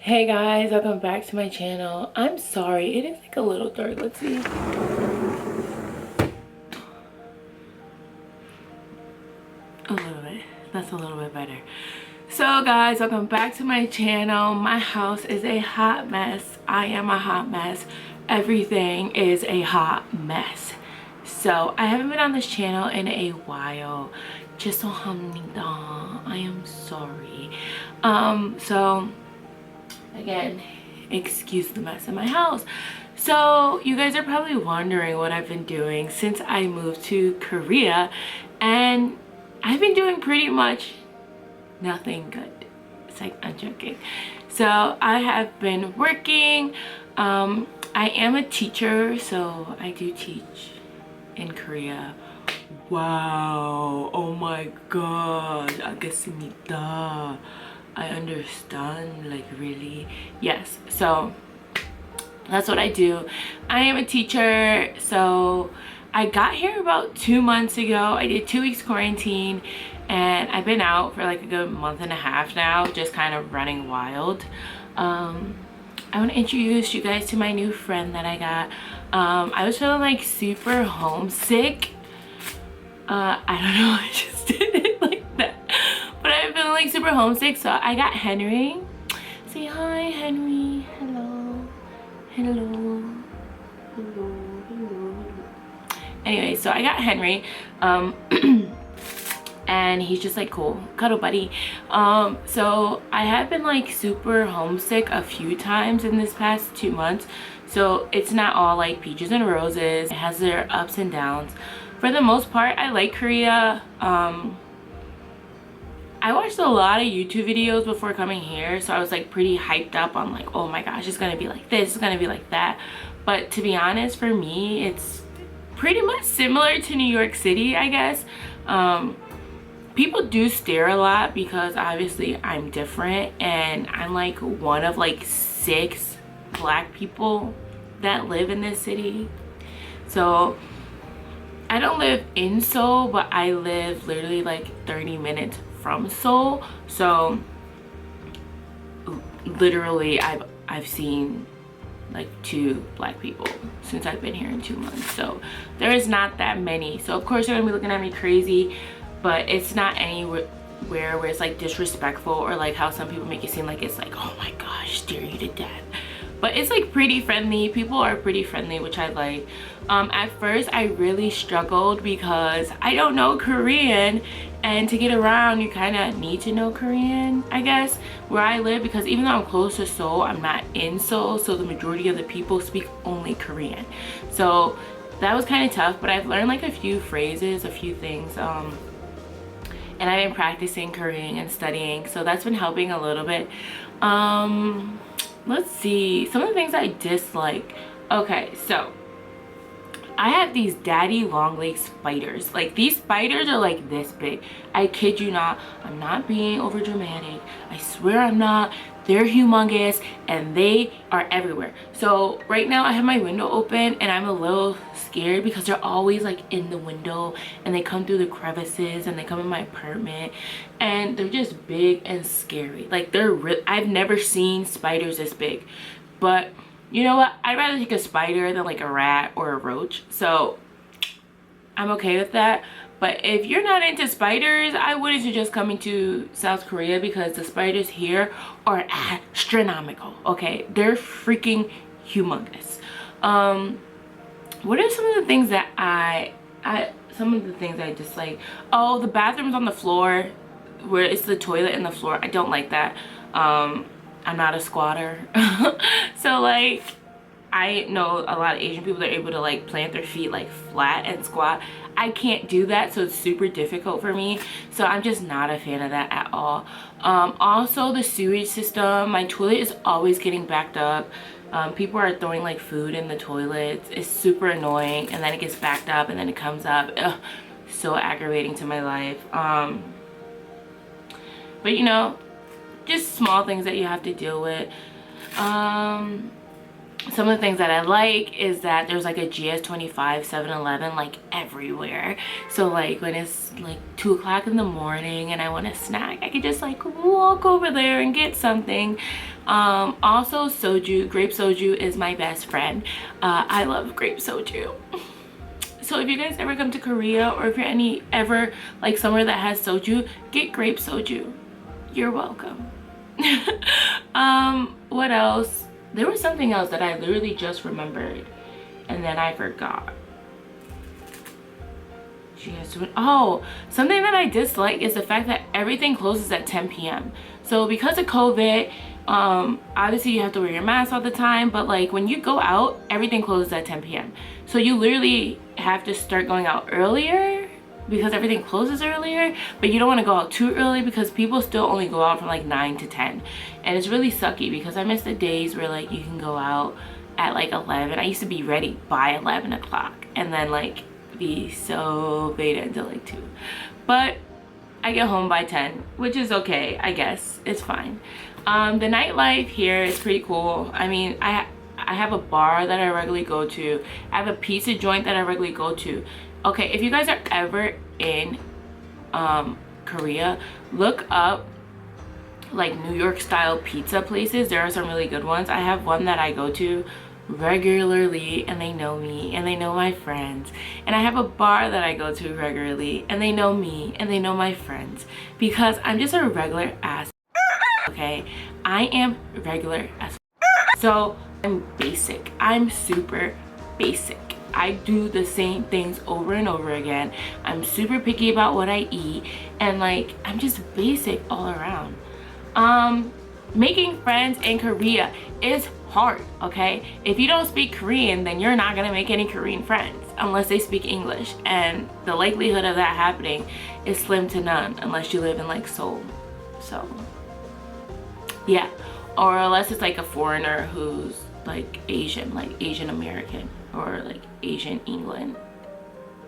Hey guys, welcome back to my channel. I'm sorry, it is like a little dark. Let's see. A little bit. That's a little bit better. So guys, welcome back to my channel. My house is a hot mess. I am a hot mess. Everything is a hot mess. So I haven't been on this channel in a while. 죄송합니다. I am sorry. So again, excuse the mess in my house. So you guys are probably wondering what I've been doing since I moved to Korea, and I've been doing pretty much nothing good. It's like, I'm joking. So I have been working. I am a teacher, so I do teach in Korea. Wow, oh my god, 알겠습니다. I understand, like, really. Yes, so that's what I do. I am a teacher. So I got here about 2 months ago. I did 2 weeks quarantine, and I've been out for like a good month and a half now, just kind of running wild. I want to introduce you guys to my new friend that I got. I was feeling like super homesick. I don't know, I just did it like that. But I've been like super homesick, so I got Henry. Say hi, Henry. Hello. Hello. Hello. Hello. Anyway, so I got Henry. And he's just like cool, cuddle buddy. So I have been like super homesick a few times in this past 2 months. So it's not all like peaches and roses. It has their ups and downs. For the most part, I like Korea. I watched a lot of YouTube videos before coming here, so I was like pretty hyped up on like, oh my gosh, it's gonna be like this, it's gonna be like that. But to be honest, for me, it's pretty much similar to New York City, I guess. People do stare a lot because obviously I'm different, and I'm like one of like 6 black people that live in this city. So I don't live in Seoul, but I live literally like 30 minutes from Seoul. So literally I've seen like 2 black people since I've been here in 2 months. So there is not that many. So of course you're gonna be looking at me crazy, but it's not anywhere where it's like disrespectful or like how some people make it seem like it's like, oh my gosh, stare you to death. But it's like pretty friendly. People are pretty friendly, which I like. At first I really struggled because I don't know Korean, and to get around you kind of need to know Korean, I guess, where I live, because even though I'm close to Seoul, I'm not in Seoul, so the majority of the people speak only Korean. So that was kind of tough, but I've learned like a few phrases, a few things, and I've been practicing Korean and studying, so that's been helping a little bit. Let's see, some of the things I dislike. Okay, so I have these daddy long leg spiders. Like, these spiders are like this big. I kid you not. I'm not being over dramatic. I swear I'm not. They're humongous and they are everywhere. So right now I have my window open and I'm a little scared because they're always like in the window, and they come through the crevices and they come in my apartment, and they're just big and scary. Like, I've never seen spiders this big. But you know what? I'd rather take a spider than like a rat or a roach. So I'm okay with that. But if you're not into spiders, I wouldn't suggest coming to South Korea, because the spiders here are astronomical. Okay, they're freaking humongous. What are some of the things that I dislike? Oh, the bathroom's on the floor, where it's the toilet and the floor. I don't like that. I'm not a squatter. So like, I know a lot of Asian people that are able to like plant their feet like flat and squat. I can't do that, so it's super difficult for me. So I'm just not a fan of that at all. Also, the sewage system, my toilet is always getting backed up. People are throwing like food in the toilets. It's super annoying, and then it gets backed up and then it comes up. Ugh, so aggravating to my life. But you know, just small things that you have to deal with. some of the things that I like is that there's like a GS25 7-Eleven like everywhere. So like when it's like 2 o'clock in the morning and I want a snack, I could just like walk over there and get something. Also soju, grape soju is my best friend. I love grape soju. So if you guys ever come to Korea, or if you're ever like somewhere that has soju, get grape soju. You're welcome. What else? There was something else that I literally just remembered and then I forgot. Oh, something that I dislike is the fact that everything closes at 10 p.m. So because of COVID, obviously you have to wear your mask all the time, but like when you go out, everything closes at 10 p.m. So you literally have to start going out earlier because everything closes earlier, but you don't want to go out too early because people still only go out from like 9 to 10. And it's really sucky because I miss the days where like you can go out at like 11. I used to be ready by 11 o'clock and then like be so beta until like 2. But I get home by 10, which is okay, I guess. It's fine. The nightlife here is pretty cool. I mean, I have a bar that I regularly go to. I have a pizza joint that I regularly go to. Okay, if you guys are ever in Korea, look up like New York style pizza places. There are some really good ones. I have one that I go to regularly and they know me and they know my friends, and I have a bar that I go to regularly and they know me and they know my friends because I'm just a regular ass. Okay, I am regular as so I'm basic. I'm super basic. I do the same things over and over again. I'm super picky about what I eat, and like I'm just basic all around. Making friends in Korea is hard, okay? If you don't speak Korean, then you're not gonna make any Korean friends unless they speak English, and the likelihood of that happening is slim to none unless you live in like Seoul. So yeah, or unless it's like a foreigner who's like Asian, like Asian American, or like Asian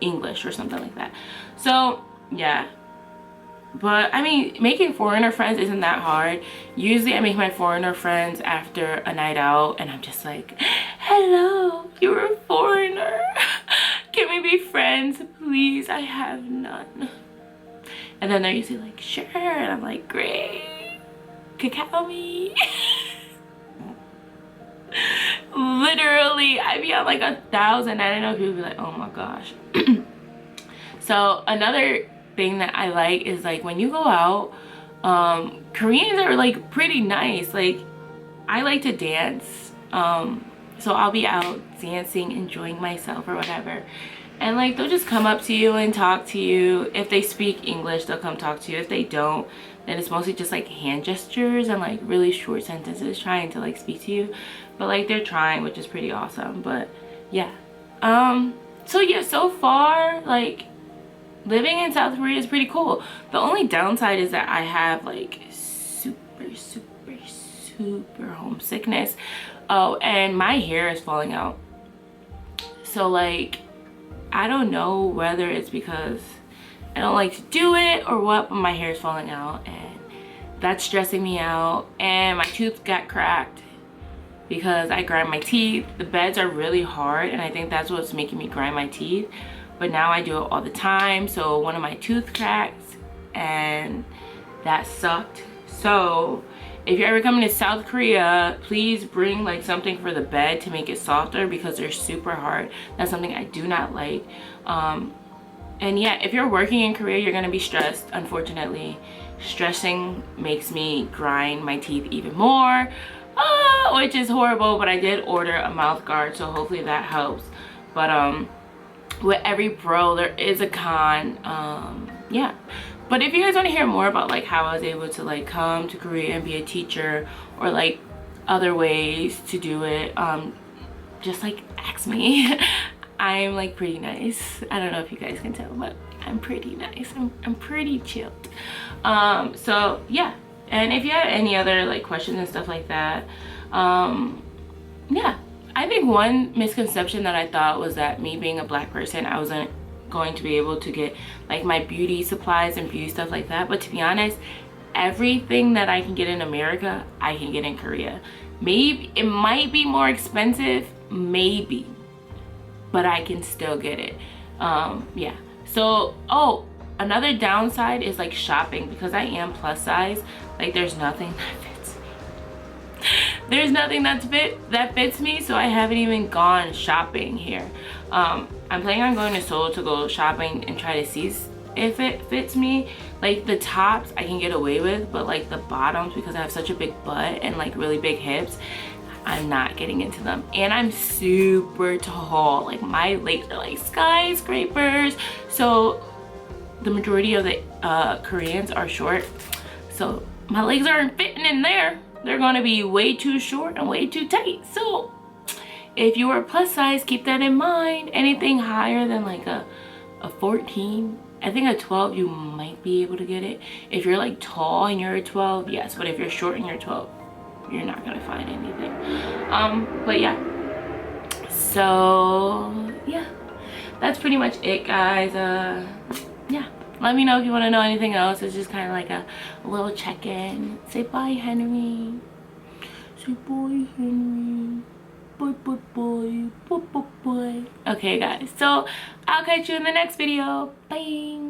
English or something like that. So yeah, but I mean, making foreigner friends isn't that hard. Usually I make my foreigner friends after a night out and I'm just like, hello, you're a foreigner. Can we be friends, please? I have none. And then they're usually like, sure. And I'm like, great, cacao me. Literally, I'd be on like 1,000. I don't know if people be like, oh my gosh. So another thing that I like is like when you go out, Koreans are like pretty nice. Like I like to dance, so I'll be out dancing, enjoying myself or whatever, and like they'll just come up to you and talk to you. If they speak English, they'll come talk to you. If they don't, then it's mostly just like hand gestures and like really short sentences trying to like speak to you, but like they're trying, which is pretty awesome. But yeah, so yeah, so far like living in South Korea is pretty cool. The only downside is that I have like super homesickness. Oh, and my hair is falling out. So like I don't know whether it's because I don't like to do it or what, but my hair is falling out and that's stressing me out. And my tooth got cracked because I grind my teeth. The beds are really hard and I think that's what's making me grind my teeth, but now I do it all the time. So one of my tooth cracked and that sucked. So if you're ever coming to South Korea, please bring like something for the bed to make it softer because they're super hard. That's something I do not like. And yeah, if you're working in Korea, you're gonna be stressed, unfortunately. Stressing makes me grind my teeth even more, which is horrible, but I did order a mouth guard, so hopefully that helps. But with every pro, there is a con. Yeah. But if you guys want to hear more about like how I was able to like come to Korea and be a teacher, or like other ways to do it, just like ask me. I'm like pretty nice. I don't know if you guys can tell, but I'm pretty nice. I'm pretty chilled. So yeah, and if you have any other like questions and stuff like that, yeah, I think one misconception that I thought was that me being a black person, I wasn't going to be able to get like my beauty supplies and beauty stuff like that. But to be honest, everything that I can get in America, I can get in Korea. Maybe it might be more expensive, maybe, but I can still get it. Yeah. So, oh, another downside is like shopping, because I am plus size. Like, there's nothing that fits me. There's nothing that fits me, so I haven't even gone shopping here. I'm planning on going to Seoul to go shopping and try to see if it fits me. Like, the tops I can get away with, but like the bottoms, because I have such a big butt and like really big hips, I'm not getting into them. And I'm super tall. Like, my legs are like skyscrapers. So the majority of the Koreans are short, so my legs aren't fitting in there. They're gonna be way too short and way too tight. So if you are plus size, keep that in mind. Anything higher than like a 14, I think a 12, you might be able to get it. If you're like tall and you're a 12, yes. But if you're short and you're 12, you're not gonna find anything. But yeah, so yeah, that's pretty much it, guys. Yeah, let me know if you want to know anything else. It's just kind of like a little check-in. Say bye, Henry. Say bye, Henry. Bye, bye, bye, bye, bye, bye. Okay, guys, so I'll catch you in the next video. Bye.